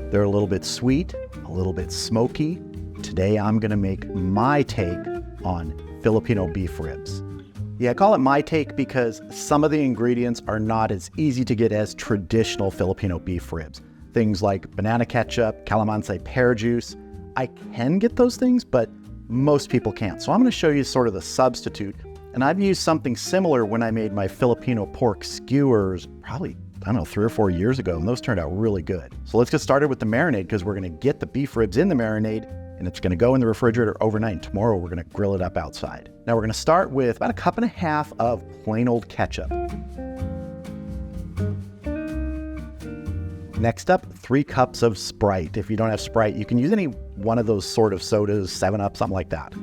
They're a little bit sweet, a little bit smoky. Today I'm gonna make my take on Filipino beef ribs. Yeah, I call it my take because some of the ingredients are not as easy to get as traditional Filipino beef ribs. Things like banana ketchup, calamansi pear juice. I can get those things, but most people can't. So I'm gonna show you sort of the substitute. And I've used something similar when I made my Filipino pork skewers, probably, I don't know, 3 or 4 years ago, and those turned out really good. So let's get started with the marinade because we're gonna get the beef ribs in the marinade and it's gonna go in the refrigerator overnight. And tomorrow we're gonna grill it up outside. Now we're gonna start with about 1.5 cups of plain old ketchup. Next up, 3 cups of Sprite. If you don't have Sprite, you can use any one of those sort of sodas, 7-Up, something like that.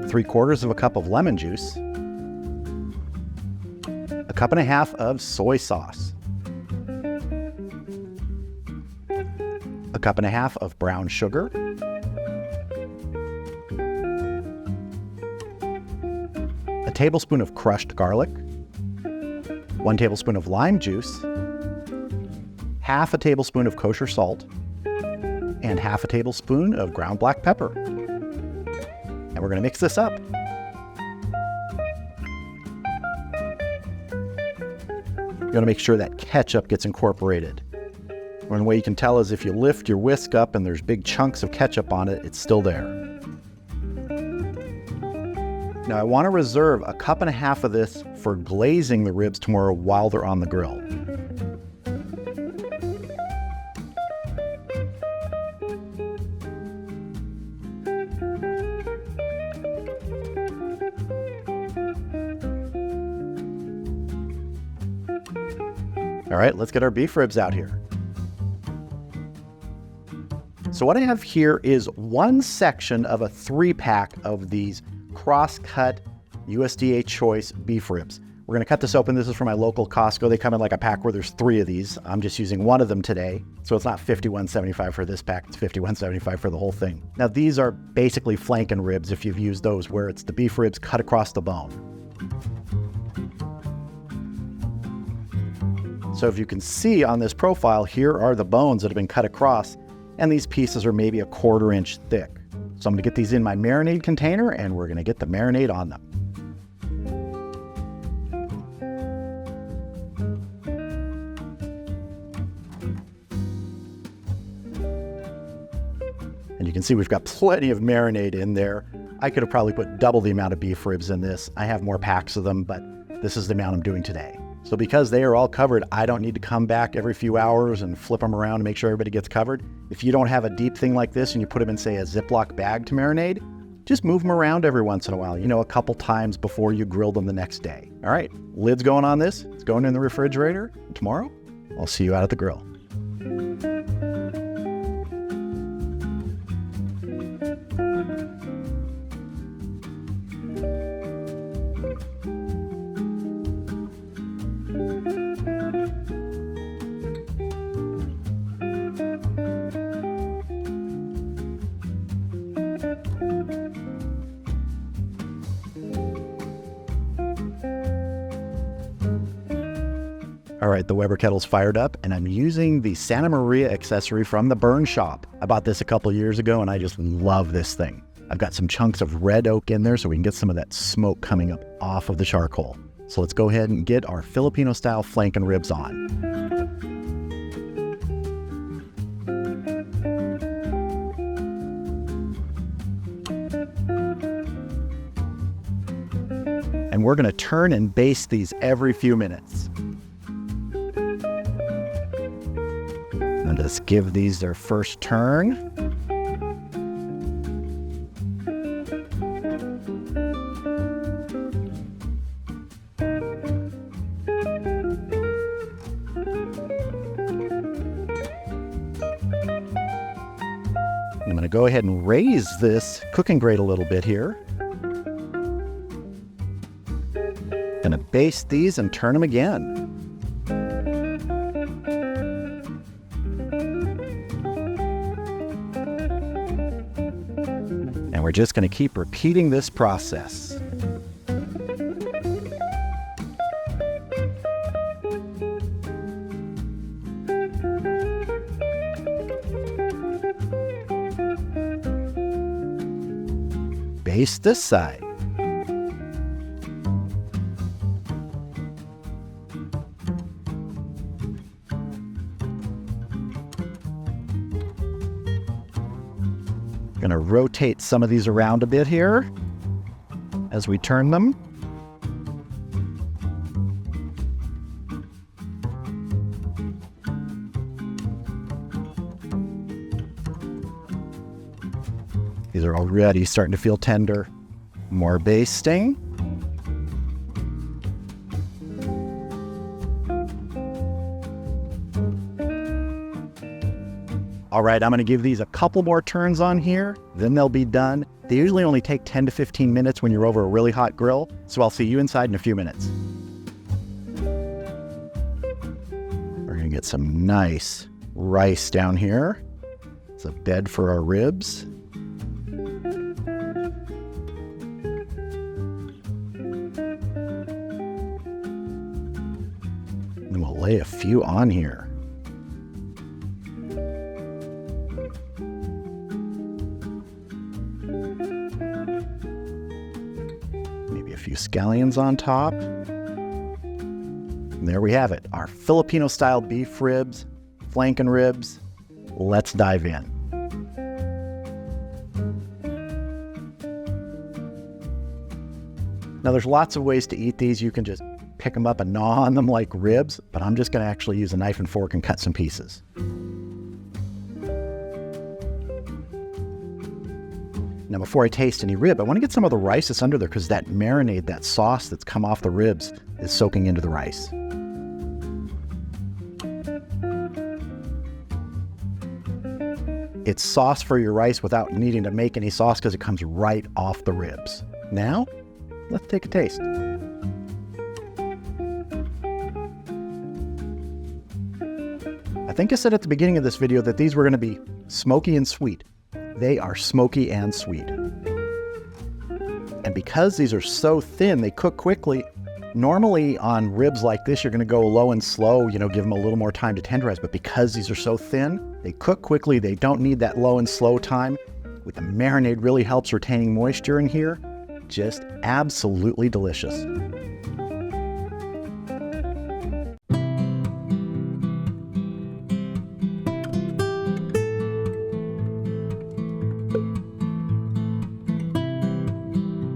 3/4 cup of lemon juice. 1.5 cups of soy sauce. 1.5 cups of brown sugar. A tablespoon of crushed garlic. 1 tablespoon of lime juice. 1/2 tablespoon of kosher salt. And 1/2 tablespoon of ground black pepper. And we're gonna mix this up. You wanna make sure that ketchup gets incorporated. One way you can tell is if you lift your whisk up and there's big chunks of ketchup on it, it's still there. Now I wanna reserve 1.5 cups of this for glazing the ribs tomorrow while they're on the grill. All right, let's get our beef ribs out here. So what I have here is one section of a 3-pack of these cross-cut USDA choice beef ribs. We're gonna cut this open. This is from my local Costco. They come in like a pack where there's 3 of these. I'm just using one of them today. So it's not $51.75 for this pack, it's $51.75 for the whole thing. Now these are basically flanking ribs if you've used those, where it's the beef ribs cut across the bone. So if you can see on this profile, here are the bones that have been cut across, and these pieces are maybe 1/4 inch thick. So I'm gonna get these in my marinade container and we're gonna get the marinade on them. And you can see we've got plenty of marinade in there. I could have probably put double the amount of beef ribs in this. I have more packs of them, but this is the amount I'm doing today. So because they are all covered, I don't need to come back every few hours and flip them around to make sure everybody gets covered. If you don't have a deep thing like this and you put them in, say, a Ziploc bag to marinate, just move them around every once in a while, a couple times before you grill them the next day. All right, lid's going on this. It's going in the refrigerator. Tomorrow, I'll see you out at the grill. All right, the Weber kettle's fired up and I'm using the Santa Maria accessory from the Burn Shop. I bought this a couple years ago and I just love this thing. I've got some chunks of red oak in there so we can get some of that smoke coming up off of the charcoal. So let's go ahead and get our Filipino style flank and ribs on. And we're gonna turn and baste these every few minutes. And just give these their first turn. I'm going to go ahead and raise this cooking grate a little bit here. Going to baste these and turn them again. And we're just going to keep repeating this process. baste this side. Gonna rotate some of these around a bit here as we turn them. These are already starting to feel tender. More basting. All right, I'm gonna give these a couple more turns on here, then they'll be done. They usually only take 10 to 15 minutes when you're over a really hot grill, so I'll see you inside in a few minutes. We're gonna get some nice rice down here. It's a bed for our ribs. And we'll lay a few on here. Maybe a few scallions on top. And there we have it, our Filipino-style beef ribs, flank and ribs. Let's dive in. Now there's lots of ways to eat these. You can just pick them up and gnaw on them like ribs, but I'm just going to actually use a knife and fork and cut some pieces. Now before I taste any rib, I want to get some of the rice that's under there because that marinade, that sauce that's come off the ribs is soaking into the rice. It's sauce for your rice without needing to make any sauce because it comes right off the ribs. Now, let's take a taste. I think I said at the beginning of this video that these were going to be smoky and sweet. They are smoky and sweet. And because these are so thin, they cook quickly. Normally on ribs like this, you're going to go low and slow, give them a little more time to tenderize. But because these are so thin, they cook quickly. They don't need that low and slow time. With the marinade really helps retaining moisture in here. Just absolutely delicious.